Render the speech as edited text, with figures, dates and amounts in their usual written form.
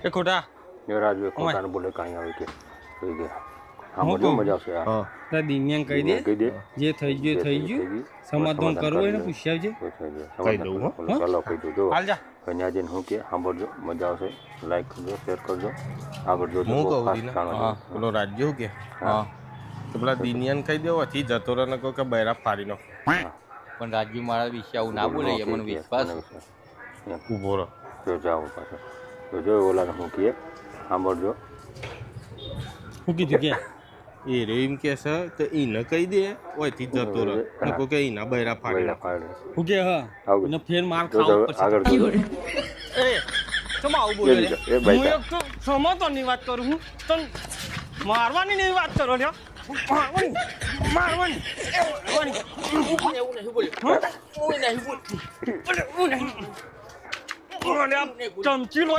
એ ખોટા એ રાજુ ખોટાને બોલે કાંઈ આવે કે થઈ ગયા આમાં જો મજા આવશે હા તાર દિન્યાને કહી દે કહી દે જે થઈ ગયું થઈ ગયું સમાધાન કરવું હોય ને પૂછી આવજે કહી દઉં હો ચાલો કહી દો જો હાલ જા કન્યા જઈને શું કે સાંભળજો મજા આવશે લાઈક કરજો શેર કરજો આગળ જોજો હું બહુ કહું ખાસ દીના જાણવા હા પેલો રાજ્યો કે હા તો પેલા દિનિયાને કહી દેવો હતી જતો રહે ને કહો કે બૈરા ફાડી નો પણ રાજ્ય મારા વિશે આવું ના બોલે મને વિશ્વાસ ઊભો રહો જો જાઓ પાછો તો જો ઓલાને શું કહે સાંભળજો શું કીધું કે એ રે એમ કે છે કે એને કહી દે ઓયથી જતો રહે ને કહો કે એના બૈરા ફાડી બૈરા નાખો ફાડે શું કે હા આવું એને ફેર માર જો ખાવું આગળ પડશે જોજો એ તમે આવું બોલે રે એ હું બેટા એક તો સમાધાનની વાત કરું હું તને મારવાની નહીં વાત કરો લ્યો મારવાની એવું નહીં બોલે હું નહીં બોલ ચમચી લો